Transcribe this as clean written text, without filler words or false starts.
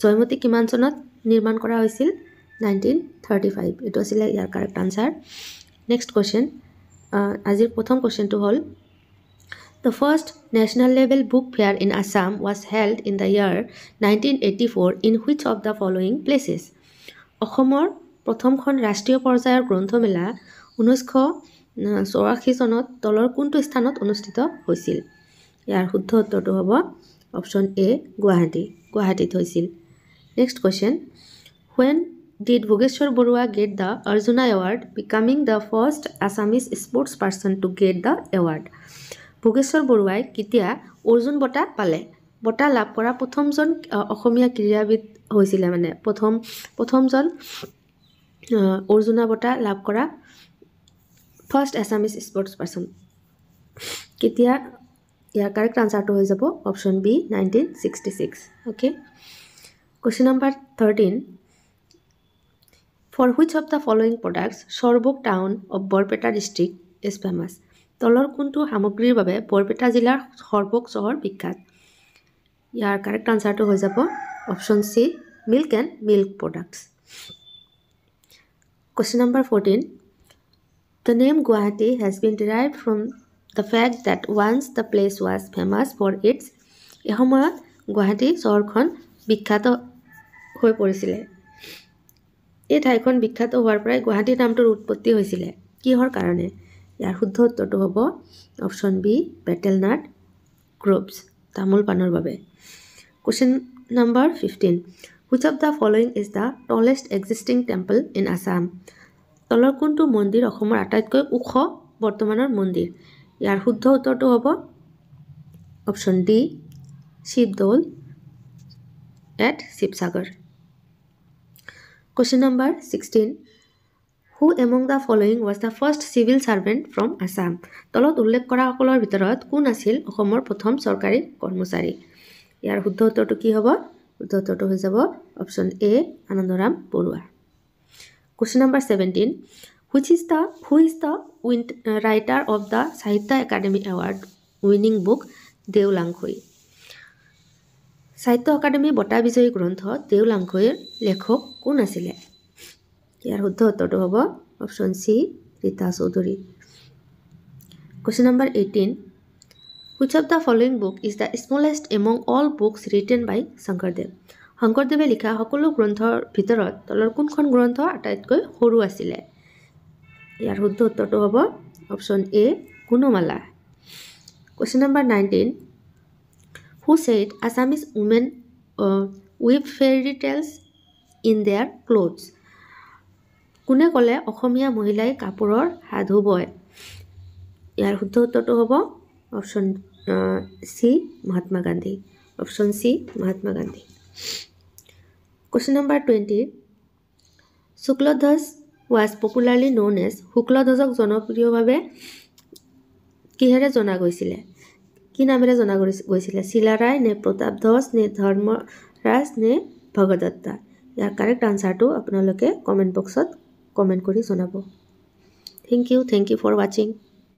জয়মতী কিমান চনত নিৰ্মাণ কৰা হৈছিল 1935 এটো আছিল ইয়াৰ কাৰেক্ট আনসাৰ নেক্সট কোৱেশ্চন আজিৰ প্ৰথম কোৱেশ্চনটো হ'ল The first national level book fair in Assam was held in the year 1984 in which of the following places? অসমৰ প্ৰথমখন ৰাষ্ট্ৰীয় পৰ্যায়ৰ গ্ৰন্থমেলা 1984 চনত তলৰ কোনটো স্থানত অনুষ্ঠিত হৈছিল ইয়াৰ শুদ্ধ উত্তৰটো হ'ব অপচন এ গুৱাহাটীত হৈছিল next question When did Bhogeshwar Barua get the Arjuna Award, becoming the first Assamese sports person to get the award? Bhogeswar বৰুৱাই কেতিয়া অৰ্জুন বঁটা পালে বঁটা লাভ কৰা প্ৰথমজন অসমীয়া ক্ৰীড়াবিদ হৈছিল মানে প্ৰথমজন অৰ্জুনা বঁটা লাভ কৰা ফাৰ্ষ্ট আসামিজ স্পৰ্টছ পাৰসন কেতিয়া ইয়াৰ কাৰেক্ট আনসাৰটো হৈ যাব option B 1966 okay question number 13 For which of the following products Sorbok town of Borpeta district is famous? তলৰ কোনটো সামগ্ৰীৰ বাবে বৰপেটা জিলাৰ সৰ্বক চহৰ বিখ্যাত ইয়াৰ কাৰেক্ট আনসাৰটো হৈ যাব option C milk and milk products Question number 14 The name Guwahati has been derived from the fact that once the place was famous for its এসময়ত গুৱাহাটী চহৰখন বিখ্যাত হৈ পৰিছিল এই ঠাইখন বিখ্যাত হোৱাৰ পৰাই গুৱাহাটী নামটোৰ উৎপত্তি হৈছিল কিহৰ কাৰণে ইয়াৰ শুদ্ধ উত্তৰটো হ'ব অপচন বি বেটেলনাট গ্ৰুপছ তামোল পানৰ বাবে question number 15 Which of the following is the tallest existing temple in Assam তলৰ কোনটো মন্দিৰ অসমৰ আটাইতকৈ ওখ বৰ্তমানৰ মন্দিৰ ইয়াৰ শুদ্ধ উত্তৰটো হ'ব option D Sivadol at Sivasagar Question number 16 Who among the following was the first civil servant from Assam? তলত উল্লেখ কৰা সকলৰ ভিতৰত কোন আছিল অসমৰ প্ৰথম চৰকাৰী কৰ্মচাৰী ইয়াৰ শুদ্ধ উত্তৰটো কি হ'ব শুদ্ধ উত্তৰটো হৈ যাব option A Anandaram Barua Question number 17 Who is the writer of the Sahitya Academy Award winning book Deolankhoy সাহিত্য একাডেমি বঁটা বিজয়ী গ্ৰন্থ দেওলাংখৈৰ লেখক কোন আছিল ইয়াৰ শুদ্ধ উত্তৰটো হ'ব option C Rita Choudhury Question number 18 Which of the following book is the smallest among all books written by Shankardev শংকৰদেৱে লিখা সকলো গ্ৰন্থৰ ভিতৰত তলৰ কোনখন গ্ৰন্থ আটাইতকৈ সৰু আছিল ইয়াৰ শুদ্ধ উত্তৰটো হ'ব option A Gunamala Question number 19 Who said Assamese women weave fairy tales in their clothes? কোনে ক'লে অসমীয়া মহিলাই কাপোৰৰ সাধু বয় ইয়াৰ শুদ্ধ উত্তৰটো হ'ব option C Mahatma Gandhi option C Mahatma Gandhi Question number 20 Shuklodhaj was popularly known as শুক্লধ্বজক জনপ্ৰিয়ভাৱে কিহেৰে জনা গৈছিল কি নামেৰে জনা গৈছিল শিলাৰায় নে প্ৰতাপধ্বজ নে ধৰ্মৰাজ নে ভগদত্তা ইয়াৰ কাৰেক্ট আনসাৰটো আপোনালোকে কমেন্ট বক্সত কমেন্ট কৰি জনাব Thank you for watching